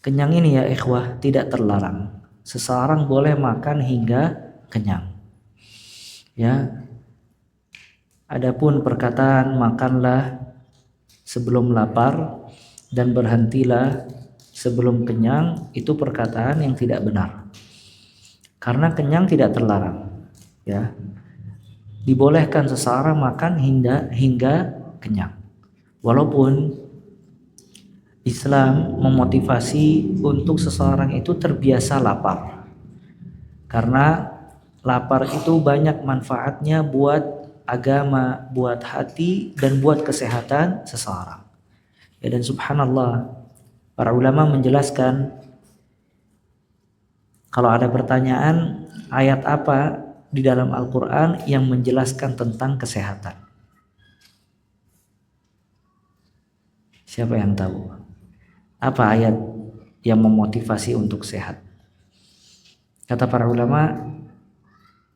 Kenyang ini ya ikhwah tidak terlarang. Seseorang boleh makan hingga kenyang. Ya. Adapun perkataan makanlah sebelum lapar dan berhentilah sebelum kenyang itu perkataan yang tidak benar. Karena kenyang tidak terlarang. Ya. Dibolehkan seseorang makan hingga kenyang. Walaupun Islam memotivasi untuk seseorang itu terbiasa lapar. Karena lapar itu banyak manfaatnya buat agama, buat hati, dan buat kesehatan seseorang. Ya, dan subhanallah, para ulama menjelaskan kalau ada pertanyaan ayat apa di dalam Al-Quran yang menjelaskan tentang kesehatan. Siapa yang tahu? Apa ayat yang memotivasi untuk sehat? Kata para ulama,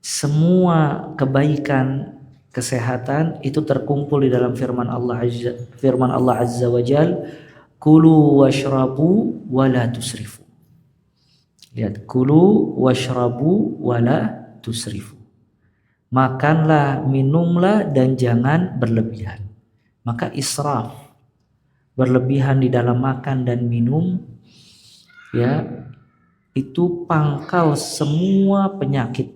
semua kebaikan kesehatan itu terkumpul di dalam firman Allah Azza wa Jal, kulu washrabu wala tusrifu. Lihat, kulu washrabu wala tusrifu. Makanlah, minumlah, dan jangan berlebihan. Maka israf, berlebihan di dalam makan dan minum, ya, itu pangkal semua penyakit,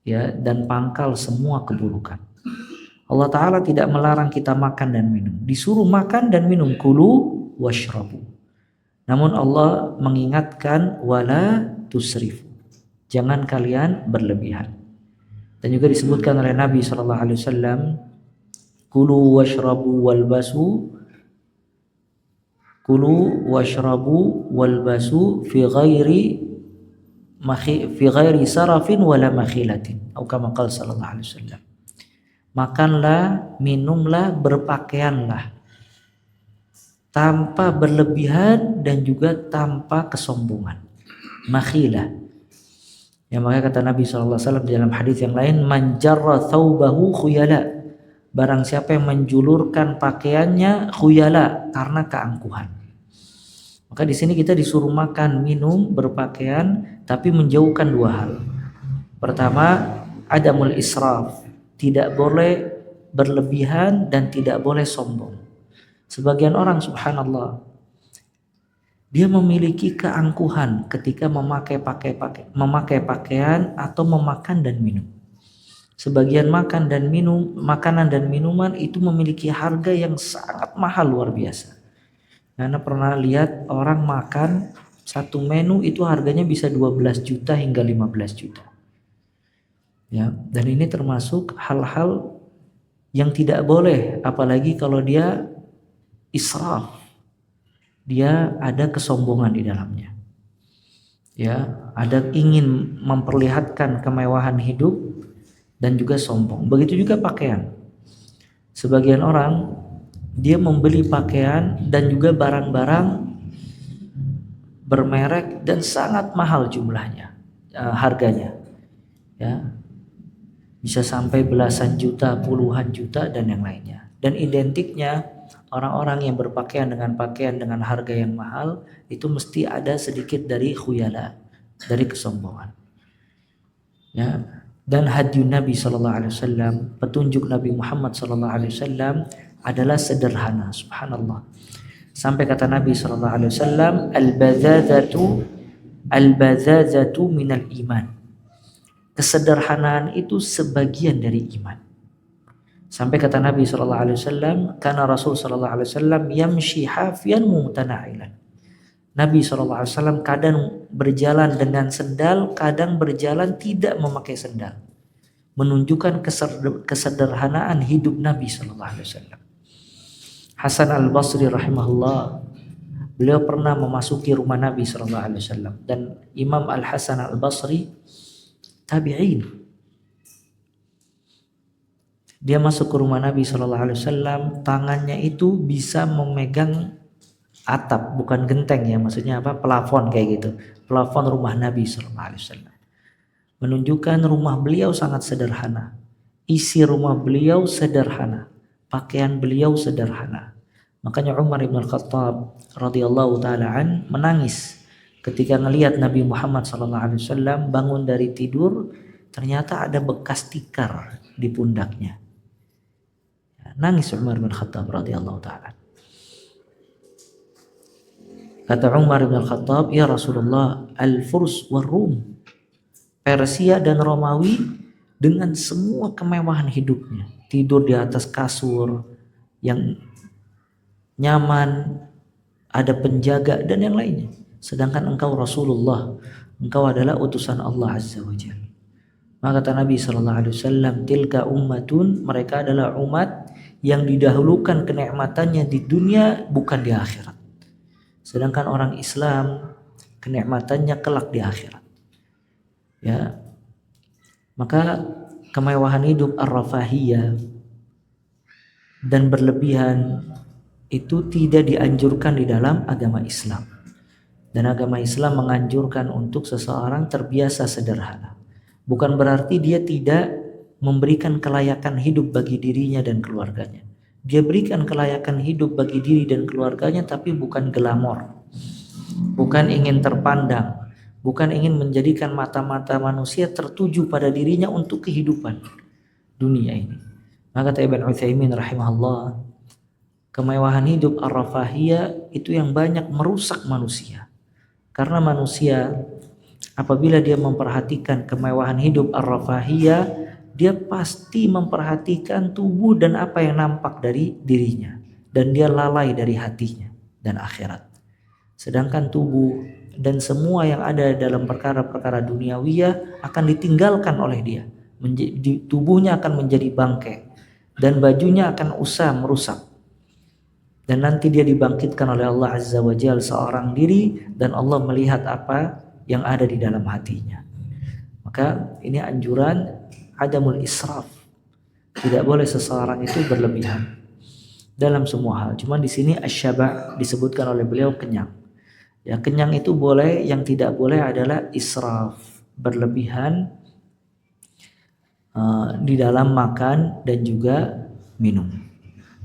ya, dan pangkal semua keburukan. Allah Ta'ala tidak melarang kita makan dan minum, disuruh makan dan minum, kulu washrabu. Namun Allah mengingatkan wala tusrifu, jangan kalian berlebihan. Dan juga disebutkan oleh Nabi SAW, kulu washrabu walbasu, kulu washrabu walbasu fi ghairi sarafin wala makhilatin, atau kama qala sallallahu alaihi wasallam. Makanlah, minumlah, berpakaianlah tanpa berlebihan dan juga tanpa kesombongan. Makhilah. Ya, makanya kata Nabi SAW di dalam hadis yang lain, man jarra thawbahu khuyala, barang siapa yang menjulurkan pakaiannya khuyala, karena keangkuhan. Maka di sini kita disuruh makan, minum, berpakaian, tapi menjauhkan dua hal. Pertama, adamul israf, tidak boleh berlebihan dan tidak boleh sombong. Sebagian orang subhanallah, dia memiliki keangkuhan ketika memakai pakaian atau memakan dan minum. Sebagian makanan dan minuman itu memiliki harga yang sangat mahal, luar biasa. Karena pernah lihat orang makan satu menu itu harganya bisa 12 juta hingga 15 juta. Ya, dan ini termasuk hal-hal yang tidak boleh, apalagi kalau dia israf. Dia ada kesombongan di dalamnya. Ya, ada ingin memperlihatkan kemewahan hidup dan juga sombong. Begitu juga pakaian. Sebagian orang dia membeli pakaian dan juga barang-barang bermerek dan sangat mahal jumlahnya, harganya. Ya. Bisa sampai belasan juta, puluhan juta dan yang lainnya. Dan identiknya orang-orang yang berpakaian dengan pakaian dengan harga yang mahal itu mesti ada sedikit dari khuyala, dari kesombongan. Ya. Dan hadyu Nabi SAW, petunjuk Nabi Muhammad SAW adalah sederhana, subhanallah. Sampai kata Nabi SAW, al-bazazatu minal iman. Kesederhanaan itu sebagian dari iman. Sampai kata Nabi SAW, karena Rasul SAW yamshi hafian mutana'ilan. Nabi SAW kadang berjalan dengan sendal, kadang berjalan tidak memakai sendal. Menunjukkan kesederhanaan hidup Nabi SAW. Hasan al-Basri rahimahullah, beliau pernah memasuki rumah Nabi SAW. Dan Imam Al-Hasan al-Basri tabi'in. Dia masuk ke rumah Nabi SAW, tangannya itu bisa memegang atap, bukan genteng ya, maksudnya apa, plafon kayak gitu, plafon rumah Nabi SAW. Menunjukkan rumah beliau sangat sederhana, isi rumah beliau sederhana, pakaian beliau sederhana, Makanya Umar bin Khattab radhiyallahu taala an menangis ketika ngelihat Nabi Muhammad SAW bangun dari tidur, ternyata ada bekas tikar di pundaknya. Nangis Umar bin Khattab radhiyallahu taala. Kata Umar bin Khattab, "Ya Rasulullah, al-Furs war Rum." Persia dan Romawi dengan semua kemewahan hidupnya, tidur di atas kasur yang nyaman, ada penjaga dan yang lainnya. Sedangkan engkau Rasulullah, engkau adalah utusan Allah Azza wa Jalla. Maka kata Nabi SAW, tilka ummatun, mereka adalah umat yang didahulukan kenikmatannya di dunia bukan di akhirat. Sedangkan orang Islam kenikmatannya kelak di akhirat. Ya. Maka kemewahan hidup ar-rafahiyah dan berlebihan itu tidak dianjurkan di dalam agama Islam. Dan agama Islam menganjurkan untuk seseorang terbiasa sederhana. Bukan berarti dia tidak memberikan kelayakan hidup bagi dirinya dan keluarganya. Dia berikan kelayakan hidup bagi diri dan keluarganya, tapi bukan glamor. Bukan ingin terpandang, bukan ingin menjadikan mata-mata manusia tertuju pada dirinya untuk kehidupan dunia ini. Maka kata Ibn Utsaimin rahimahullah, kemewahan hidup ar-rafahiyah itu yang banyak merusak manusia. Karena manusia apabila dia memperhatikan kemewahan hidup ar-rafahiyah, dia pasti memperhatikan tubuh dan apa yang nampak dari dirinya, dan dia lalai dari hatinya dan akhirat. Sedangkan tubuh dan semua yang ada dalam perkara-perkara duniawiyah akan ditinggalkan oleh dia. Tubuhnya akan menjadi bangkai dan bajunya akan usah merusak. Dan nanti dia dibangkitkan oleh Allah Azza wa Jalla seorang diri, dan Allah melihat apa yang ada di dalam hatinya. Maka ini anjuran adamul israf. Tidak boleh seseorang itu berlebihan dalam semua hal. Cuman di sini asyaba disebutkan oleh beliau kenyang. Ya, kenyang itu boleh, yang tidak boleh adalah israf, berlebihan di dalam makan dan juga minum.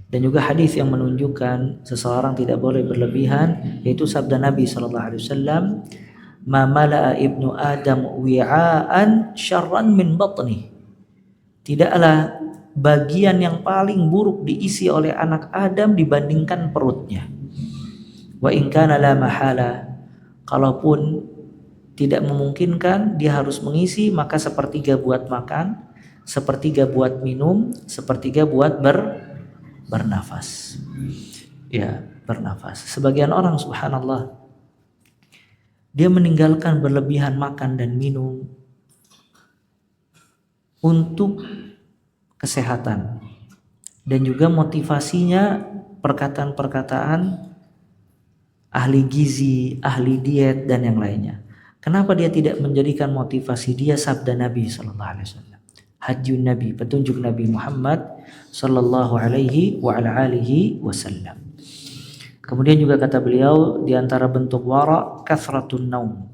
Dan juga hadis yang menunjukkan seseorang tidak boleh berlebihan, yaitu sabda Nabi SAW, "Ma mala'a ibnu Adam wi'aan syarran min batnih." Tidaklah bagian yang paling buruk diisi oleh anak Adam dibandingkan perutnya. Wa in kana la mahala, kalaupun tidak memungkinkan dia harus mengisi, maka sepertiga buat makan, sepertiga buat minum, sepertiga buat bernafas. Ya, bernafas. Sebagian orang subhanallah, dia meninggalkan berlebihan makan dan minum untuk kesehatan, dan juga motivasinya perkataan-perkataan ahli gizi, ahli diet dan yang lainnya. Kenapa dia tidak menjadikan motivasi dia sabda Nabi sallallahu alaihi wasallam? Hadjun Nabi, petunjuk Nabi Muhammad sallallahu alaihi wa ala alihi wasallam. Kemudian juga kata beliau, di antara bentuk wara kathratun naum,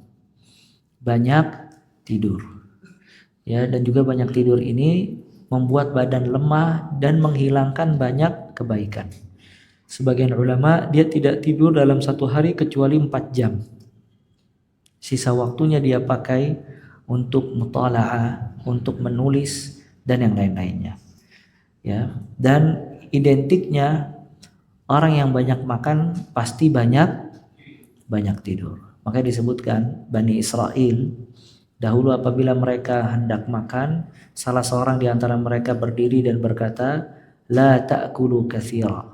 banyak tidur. Ya, dan juga banyak tidur ini membuat badan lemah dan menghilangkan banyak kebaikan. Sebagian ulama dia tidak tidur dalam satu hari kecuali 4 jam. Sisa waktunya dia pakai untuk mutala'ah, untuk menulis dan yang lain-lainnya. Ya, dan identiknya orang yang banyak makan pasti banyak tidur. Maka disebutkan Bani Israel dahulu apabila mereka hendak makan, salah seorang di antara mereka berdiri dan berkata, "La ta'kulu katsira,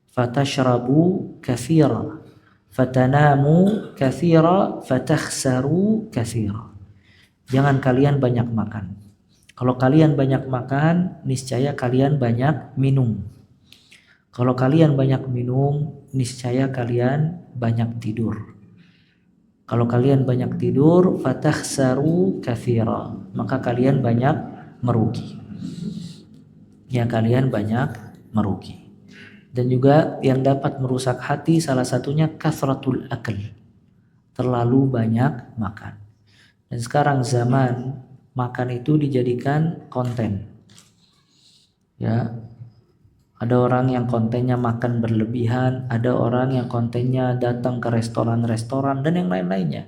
fatashrabu katsira, fatanamu katsira, fatakhsaru katsira." Jangan kalian banyak makan. Kalau kalian banyak makan, niscaya kalian banyak minum. Kalau kalian banyak minum, niscaya kalian banyak tidur. Kalau kalian banyak tidur, fatakhsaru katsira, maka kalian banyak merugi. Ya, kalian banyak merugi. Dan juga yang dapat merusak hati salah satunya kathratul akal, terlalu banyak makan. Dan sekarang zaman makan itu dijadikan konten. Ya, Ada orang yang kontennya makan berlebihan, ada orang yang kontennya datang ke restoran-restoran dan yang lain-lainnya.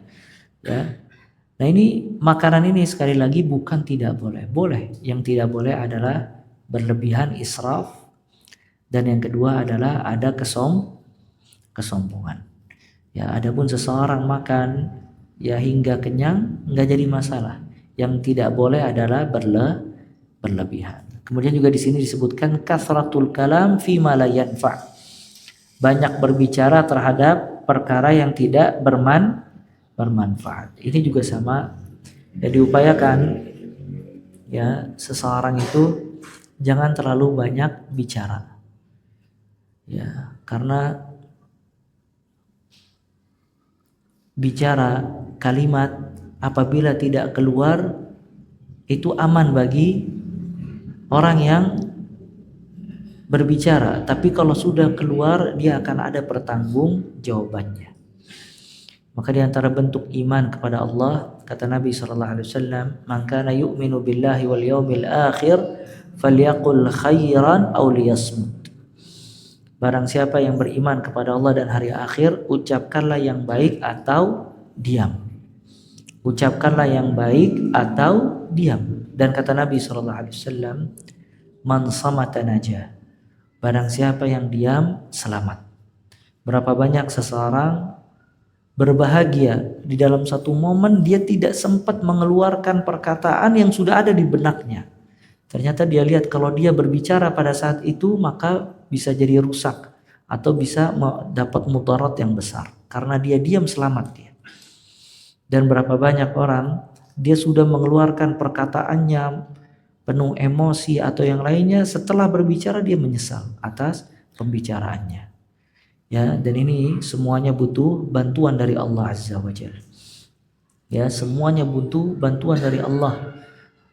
Ya. Nah ini makanan ini sekali lagi bukan tidak boleh. Boleh. Yang tidak boleh adalah berlebihan, israf. Dan yang kedua adalah ada kesombongan. Ya, adapun seseorang makan ya hingga kenyang nggak jadi masalah. Yang tidak boleh adalah berlebihan. Kemudian juga di sini disebutkan kasratul kalam fi ma la yanfa'. Banyak berbicara terhadap perkara yang tidak bermanfaat. Ini juga sama. Ya diupayakan ya seseorang itu jangan terlalu banyak bicara. Ya, karena bicara kalimat apabila tidak keluar itu aman bagi orang yang berbicara, tapi kalau sudah keluar dia akan ada pertanggung jawabannya. Maka di antara bentuk iman kepada Allah, kata Nabi SAW, "Man kana yu'minu billahi wal yawmil akhir falyaqul khairan aw liyasmut." Barang siapa yang beriman kepada Allah dan hari akhir, ucapkanlah yang baik atau diam. Ucapkanlah yang baik atau diam. Dan kata Nabi SAW, "Man samata najah." Barang siapa yang diam, selamat. Berapa banyak seseorang berbahagia di dalam satu momen dia tidak sempat mengeluarkan perkataan yang sudah ada di benaknya. Ternyata dia lihat kalau dia berbicara pada saat itu maka bisa jadi rusak atau bisa dapat mudarat yang besar. Karena dia diam, selamat dia. Dan berapa banyak orang dia sudah mengeluarkan perkataannya penuh emosi atau yang lainnya, setelah berbicara dia menyesal atas pembicaraannya. Ya, dan ini semuanya butuh bantuan dari Allah Azza wa Jalla. Ya, semuanya butuh bantuan dari Allah.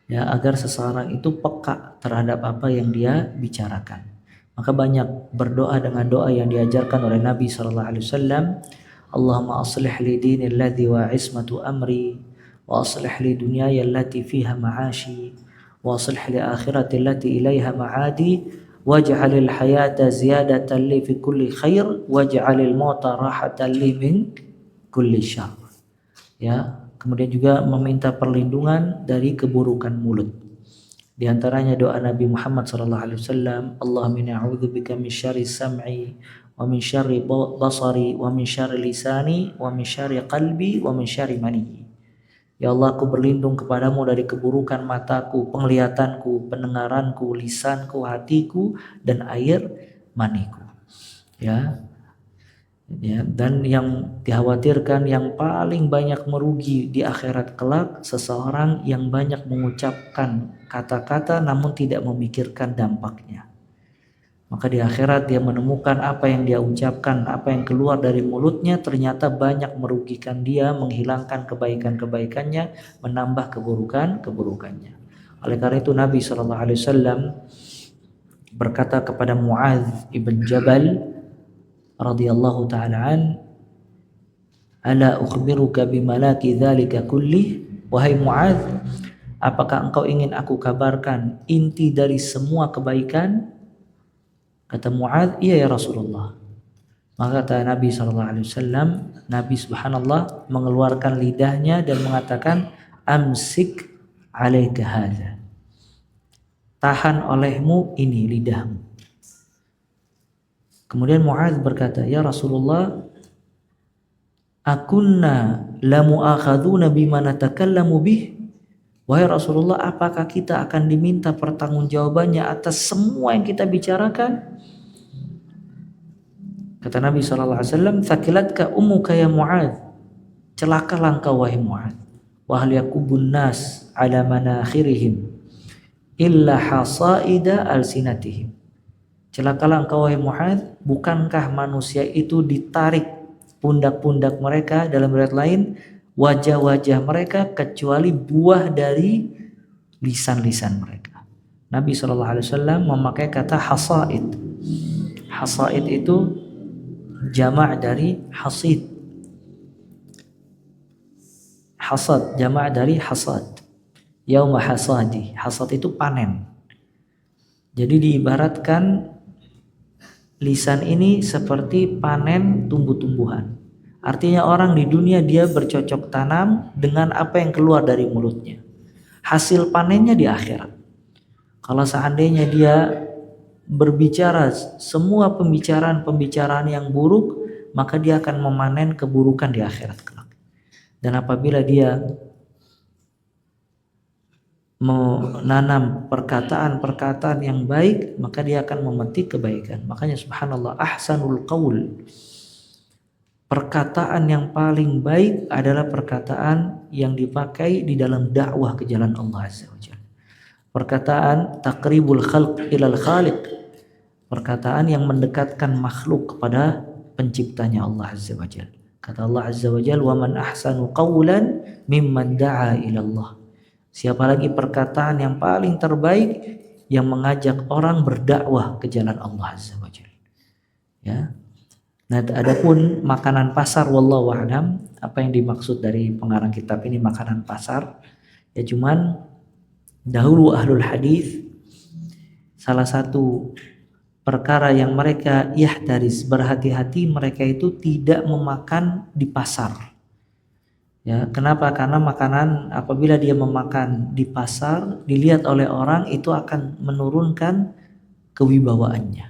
Ya, agar seseorang itu peka terhadap apa yang dia bicarakan. Maka banyak berdoa dengan doa yang diajarkan oleh Nabi SAW. Allahumma aslih li dini alladhi wa ismatu amri, wa aslih li dunyaya allati fiha ma'ashi, wa aslih li akhirati allati ilaiha ma'adi, waj'alil hayata ziyadatan li fi kulli khair, waj'alil mauta rahatan li min kulli syarr. Ya, kemudian juga meminta perlindungan dari keburukan mulut. Di antaranya doa Nabi Muhammad SAW, Allahumma inni a'udzubika min syarri sam'i wa min syarri basari wa min syarri lisani wa min syarri qalbi wa min syarri mani. Ya Allah, aku berlindung kepadamu dari keburukan mataku, penglihatanku, pendengaranku, lisanku, hatiku, dan air maniku. Ya, dan yang dikhawatirkan yang paling banyak merugi di akhirat kelak, seseorang yang banyak mengucapkan kata-kata namun tidak memikirkan dampaknya. Maka di akhirat dia menemukan apa yang dia ucapkan, apa yang keluar dari mulutnya ternyata banyak merugikan dia, menghilangkan kebaikan-kebaikannya, menambah keburukan-keburukannya. Oleh karena itu Nabi SAW berkata kepada Mu'adz ibn Jabal radhiyallahu ta'ala an, "Ala ukhbiruka bimalaki dzalika kulli?" Wahai Mu'adz, apakah engkau ingin aku kabarkan inti dari semua kebaikan? Kata Mu'adz, iya ya Rasulullah. Maka kata Nabi SAW, Nabi subhanallah mengeluarkan lidahnya dan mengatakan, amsik alaika hadza. Tahan olehmu ini lidahmu. Kemudian Mu'adz berkata, ya Rasulullah, akunna lamu'akhaduna bima natakallamu bih? Wahai Rasulullah, apakah kita akan diminta pertanggungjawabannya atas semua yang kita bicarakan? Kata Nabi SAW, "Thakilatka ummuka ya Mu'adz." Celakalah engkau wahai Mu'adz. Wa hal yakubun nas ala manakhirihim illa hasaida alsinatihim. Celakalah engkau wahai Mu'adz, bukankah manusia itu ditarik pundak-pundak mereka, dalam riwayat lain wajah-wajah mereka, kecuali buah dari lisan-lisan mereka. Nabi SAW memakai kata hasaid. Hasaid itu jamak dari hasid. Hasad jamak dari hasad. Yauma hasadi. Hasad itu panen. Jadi diibaratkan Lisan ini seperti panen tumbuh-tumbuhan. Artinya orang di dunia dia bercocok tanam dengan apa yang keluar dari mulutnya. Hasil panennya di akhirat. Kalau seandainya dia berbicara semua pembicaraan yang buruk, maka dia akan memanen keburukan di akhirat kelak. Dan apabila dia menanam perkataan-perkataan yang baik, maka dia akan memetik kebaikan. Makanya subhanallah, ahsanul qaul, perkataan yang paling baik adalah perkataan yang dipakai di dalam dakwah ke jalan Allah Azza wa Jalla. Perkataan taqribul khalq ilal khaliq, perkataan yang mendekatkan makhluk kepada penciptanya Allah Azza wa Jalla. Kata Allah Azza wa Jalla, "Wa man ahsanu qawlan mimman da'a ila Allah." Siapa lagi perkataan yang paling terbaik yang mengajak orang berdakwah ke jalan Allah Azza wa Jalla. Ya. Nah, adapun makanan pasar, wallahu a'lam, apa yang dimaksud dari pengarang kitab ini makanan pasar? Ya cuman dahulu ahlul hadis salah satu perkara yang mereka yahtaris, berhati-hati, mereka itu tidak memakan di pasar. Ya, kenapa? Karena makanan apabila dia memakan di pasar dilihat oleh orang itu akan menurunkan kewibawaannya.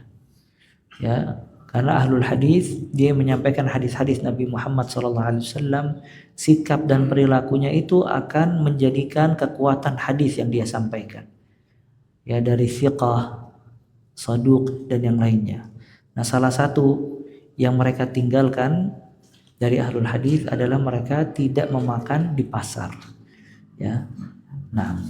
Ya, karena ahlul hadis dia menyampaikan hadis-hadis Nabi Muhammad SAW, sikap dan perilakunya itu akan menjadikan kekuatan hadis yang dia sampaikan. Ya, dari thiqah, saduq dan yang lainnya. Nah, salah satu yang mereka tinggalkan dari ahlul hadis adalah mereka tidak memakan di pasar. Ya. Nah,